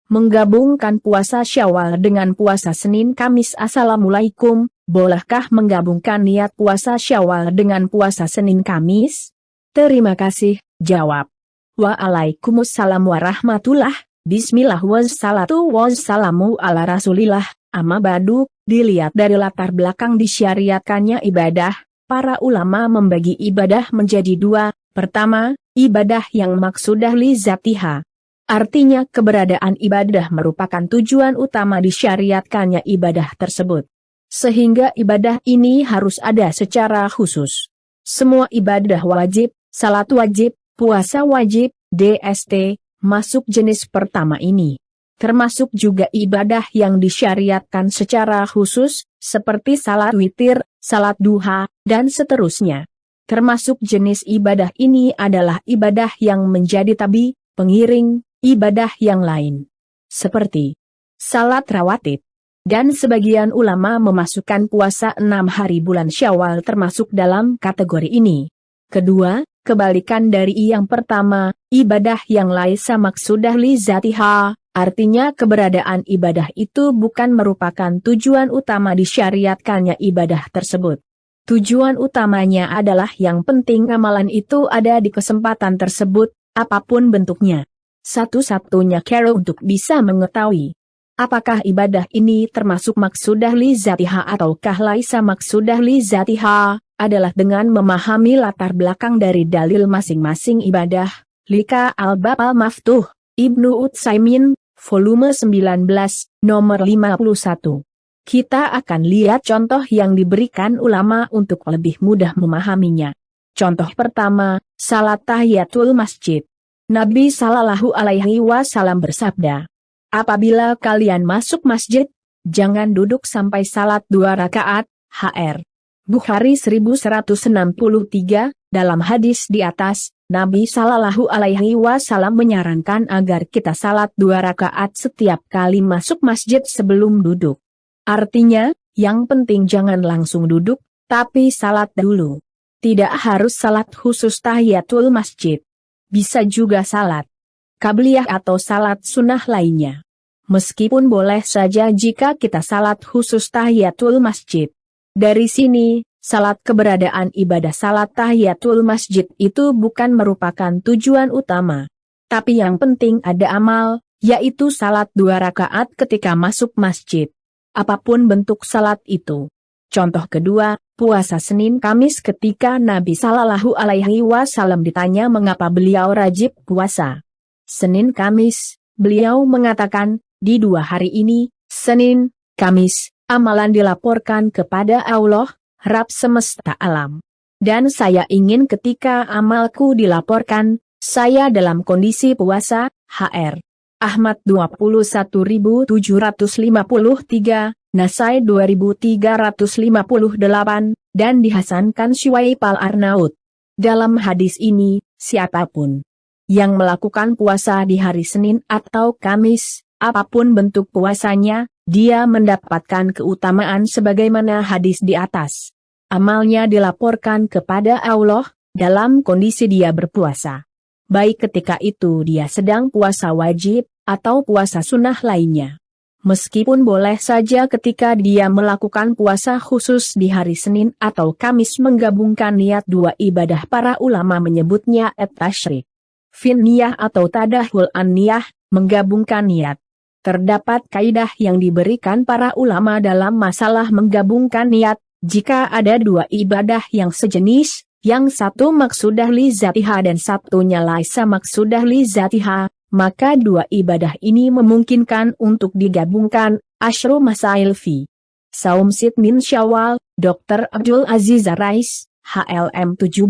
menggabungkan puasa Syawal dengan puasa Senin Kamis. Assalamualaikum, bolehkah menggabungkan niat puasa Syawal dengan puasa Senin Kamis? Terima kasih, jawab. Waalaikumsalam warahmatullah, bismillah wassalatu wassalamu ala rasulillah, amma ba'du. Dilihat dari latar belakang disyariatkannya ibadah, para ulama membagi ibadah menjadi dua. Pertama, ibadah yang maksudah li zatiha. Artinya keberadaan ibadah merupakan tujuan utama disyariatkannya ibadah tersebut. Sehingga ibadah ini harus ada secara khusus. Semua ibadah wajib, salat wajib, puasa wajib, DST, masuk jenis pertama ini. Termasuk juga ibadah yang disyariatkan secara khusus, seperti salat witir, salat duha, dan seterusnya. Termasuk jenis ibadah ini adalah ibadah yang menjadi tabi, pengiring, ibadah yang lain. Seperti salat rawatib. Dan sebagian ulama memasukkan puasa 6 hari bulan Syawal termasuk dalam kategori ini. Kedua, kebalikan dari yang pertama, ibadah yang laisa maksudah li zatiha, artinya keberadaan ibadah itu bukan merupakan tujuan utama disyariatkannya ibadah tersebut. Tujuan utamanya adalah yang penting amalan itu ada di kesempatan tersebut, apapun bentuknya. Satu-satunya cara untuk bisa mengetahui apakah ibadah ini termasuk maksudah li zatiha ataukah laisa maksudah li zatiha, adalah dengan memahami latar belakang dari dalil masing-masing ibadah. Lika al-Bab al-Maftuh, Ibnu Utsaimin, volume 19, nomor 51. Kita akan lihat contoh yang diberikan ulama untuk lebih mudah memahaminya. Contoh pertama, salat tahiyatul masjid. Nabi Sallallahu Alaihi Wasallam bersabda, apabila kalian masuk masjid, jangan duduk sampai salat 2 rakaat, hr. Bukhari 1163, dalam hadis di atas, Nabi Sallallahu Alaihi Wasallam menyarankan agar kita salat 2 rakaat setiap kali masuk masjid sebelum duduk. Artinya, yang penting jangan langsung duduk, tapi salat dulu. Tidak harus salat khusus tahiyatul masjid. Bisa juga salat qabliyah atau salat sunnah lainnya. Meskipun boleh saja jika kita salat khusus tahiyatul masjid. Dari sini, salat keberadaan ibadah salat tahiyatul masjid itu bukan merupakan tujuan utama. Tapi yang penting ada amal, yaitu salat 2 rakaat ketika masuk masjid. Apapun bentuk salat itu. Contoh kedua, puasa Senin Kamis ketika Nabi Sallallahu Alaihi Wasallam ditanya mengapa beliau rajib puasa Senin Kamis, beliau mengatakan, di 2 hari ini, Senin, Kamis, amalan dilaporkan kepada Allah, Rabb semesta alam. Dan saya ingin ketika amalku dilaporkan, saya dalam kondisi puasa, hr. Ahmad 21753, Nasai 2358, dan dihasankan Syuaib al-Arnaud. Dalam hadis ini, siapapun yang melakukan puasa di hari Senin atau Kamis, apapun bentuk puasanya, dia mendapatkan keutamaan sebagaimana hadis di atas. Amalnya dilaporkan kepada Allah, dalam kondisi dia berpuasa. Baik ketika itu dia sedang puasa wajib, atau puasa sunnah lainnya. Meskipun boleh saja ketika dia melakukan puasa khusus di hari Senin atau Kamis menggabungkan niat 2 ibadah, para ulama menyebutnya at-tasyrik fin niyah atau tadahul an-niyah, menggabungkan niat. Terdapat kaidah yang diberikan para ulama dalam masalah menggabungkan niat, jika ada 2 ibadah yang sejenis, yang satu maksudah li zatiha dan satunya laisa maksudah li zatiha, maka 2 ibadah ini memungkinkan untuk digabungkan. Asyru Masail fi Saum Sid min Syawal, Dr. Abdul Aziz Rais, HLM 17.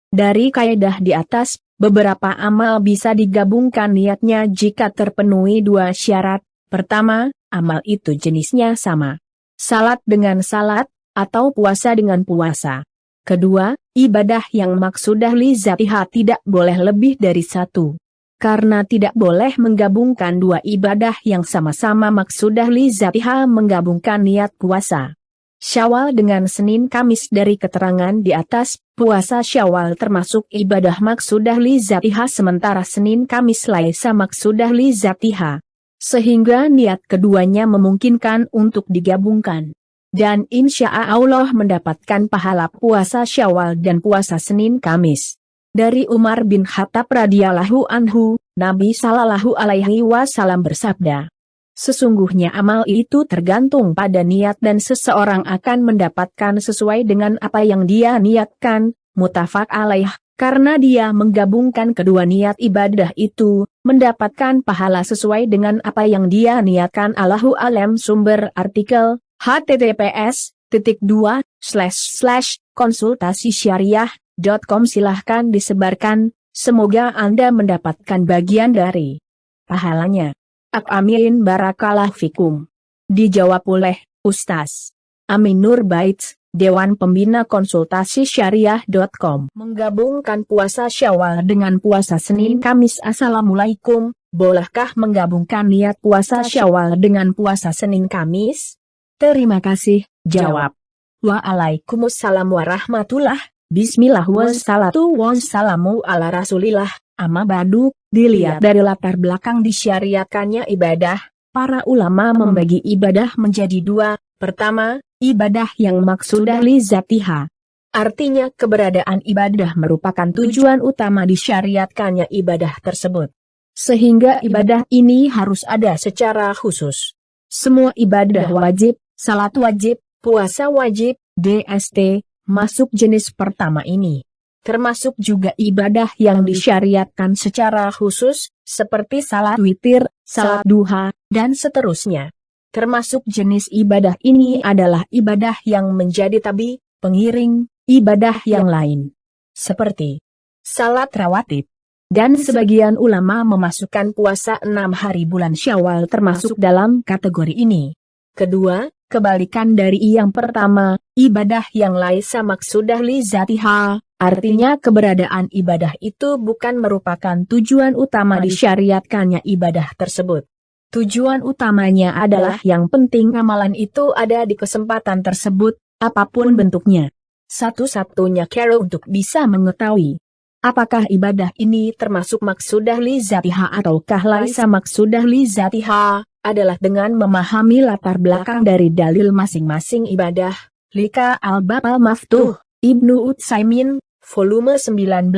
Dari kaidah di atas, beberapa amal bisa digabungkan niatnya jika terpenuhi 2 syarat. Pertama, amal itu jenisnya sama. Salat dengan salat, atau puasa dengan puasa. Kedua, ibadah yang maksudah li zatiha tidak boleh lebih dari 1. Karena tidak boleh menggabungkan 2 ibadah yang sama-sama maksudah li zatiha menggabungkan niat puasa Syawal dengan Senin Kamis. Dari keterangan di atas, puasa Syawal termasuk ibadah maksudah li zatiha sementara Senin Kamis laisa maksudah li zatiha. sehingga niat keduanya memungkinkan untuk digabungkan. Dan insya Allah mendapatkan pahala puasa Syawal dan puasa Senin Kamis. Dari Umar bin Khattab radhiyallahu anhu, Nabi Shallallahu alaihi wasallam bersabda, sesungguhnya amal itu tergantung pada niat dan seseorang akan mendapatkan sesuai dengan apa yang dia niatkan, muttafaq alaih. Karena dia menggabungkan kedua niat ibadah itu, mendapatkan pahala sesuai dengan apa yang dia niatkan. Allahu alam. Sumber artikel, https://konsultasisyariah.com. Silahkan disebarkan, semoga Anda mendapatkan bagian dari pahalanya. Amin barakallah fikum. Dijawab oleh Ustaz Amin Nur Baits, Dewan Pembina Konsultasi Syariah.com. Menggabungkan puasa Syawal dengan puasa Senin Kamis. Assalamualaikum, bolehkah menggabungkan niat puasa Syawal dengan puasa Senin Kamis? Terima kasih. Jawab. Waalaikumsalam warahmatullah. Bismillah wassalatu wassalamu ala rasulillah. Amma ba'du. Dilihat dari latar belakang disyariatkannya ibadah, para ulama membagi ibadah menjadi dua. Pertama, ibadah yang maksudah li zatiha. Artinya keberadaan ibadah merupakan tujuan utama disyariatkannya ibadah tersebut. Sehingga ibadah ini harus ada secara khusus. Semua ibadah wajib, salat wajib, puasa wajib, DST, masuk jenis pertama ini. Termasuk juga ibadah yang disyariatkan secara khusus, seperti salat witir, salat duha, dan seterusnya. Termasuk jenis ibadah ini adalah ibadah yang menjadi tabi, pengiring, ibadah yang lain. Seperti salat rawatib. Dan sebagian ulama memasukkan puasa 6 hari bulan Syawal termasuk dalam kategori ini. Kedua, kebalikan dari yang pertama, ibadah yang laisa maksudah li zatiha, artinya keberadaan ibadah itu bukan merupakan tujuan utama disyariatkannya ibadah tersebut. Tujuan utamanya adalah yang penting amalan itu ada di kesempatan tersebut, apapun bentuknya. Satu-satunya cara untuk bisa mengetahui apakah ibadah ini termasuk maksudah li zatiha ataukah laisa maksudah li zatiha, adalah dengan memahami latar belakang dari dalil masing-masing ibadah. Lika al-Bab al-Maftuh, Ibnu Utsaimin, volume 19,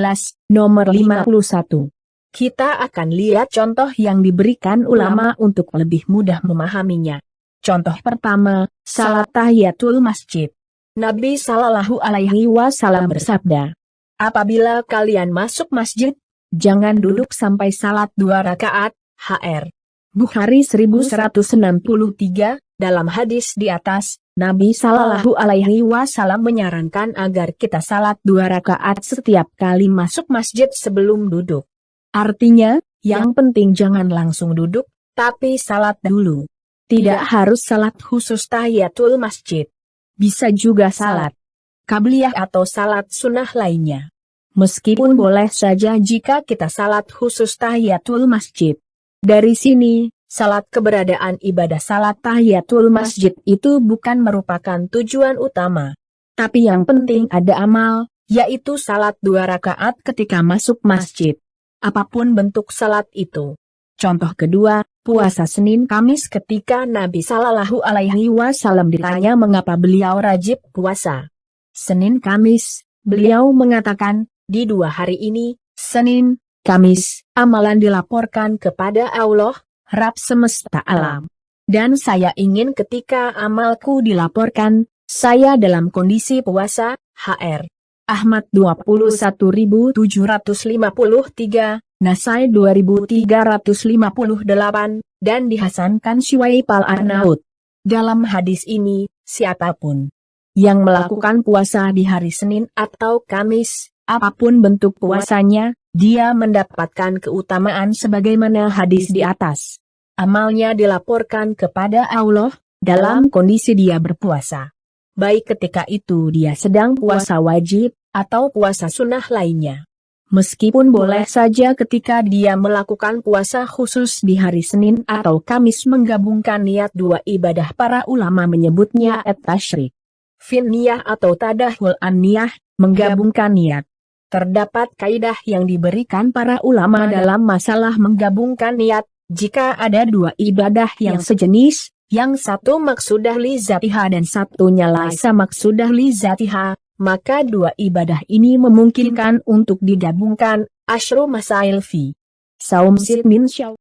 nomor 51. Kita akan lihat contoh yang diberikan ulama untuk lebih mudah memahaminya. Contoh pertama, salat tahiyatul masjid. Nabi Shallallahu alaihi wasallam bersabda, apabila kalian masuk masjid, jangan duduk sampai salat 2 rakaat, hr. Bukhari 1163, dalam hadis di atas, Nabi Shallallahu alaihi wasallam menyarankan agar kita salat 2 rakaat setiap kali masuk masjid sebelum duduk. Artinya, yang penting jangan langsung duduk, tapi salat dulu. Tidak harus salat khusus tahiyatul masjid. Bisa juga salat qabliyah atau salat sunnah lainnya. Meskipun boleh saja jika kita salat khusus tahiyatul masjid. Dari sini, salat keberadaan ibadah salat tahiyatul masjid itu bukan merupakan tujuan utama. Tapi yang penting ada amal, yaitu salat 2 rakaat ketika masuk masjid. Apapun bentuk salat itu. Contoh kedua, puasa Senin Kamis ketika Nabi Shallallahu alaihi wasallam ditanya mengapa beliau rajin puasa Senin Kamis, beliau mengatakan, di 2 hari ini, Senin, Kamis, amalan dilaporkan kepada Allah, Rabb semesta alam. Dan saya ingin ketika amalku dilaporkan, saya dalam kondisi puasa, hr. Ahmad 21753, Nasai 2358, dan dihasankan Syuaib al-Arnaud. Dalam hadis ini, siapapun yang melakukan puasa di hari Senin atau Kamis, apapun bentuk puasanya, dia mendapatkan keutamaan sebagaimana hadis di atas. Amalnya dilaporkan kepada Allah, dalam kondisi dia berpuasa. Baik ketika itu dia sedang puasa wajib, atau puasa sunnah lainnya. Meskipun boleh saja ketika dia melakukan puasa khusus di hari Senin atau Kamis menggabungkan niat 2 ibadah, para ulama menyebutnya at-tasyrik fin niyah atau tadahul an-niyah, menggabungkan niat. Terdapat kaidah yang diberikan para ulama dalam masalah menggabungkan niat, Jika ada dua ibadah yang sejenis, yang satu maksudah li zatiha dan satunya laisa maksudah li zatiha, maka dua ibadah ini memungkinkan untuk digabungkan. Asyru Masail fi Saum Sid min Syawal.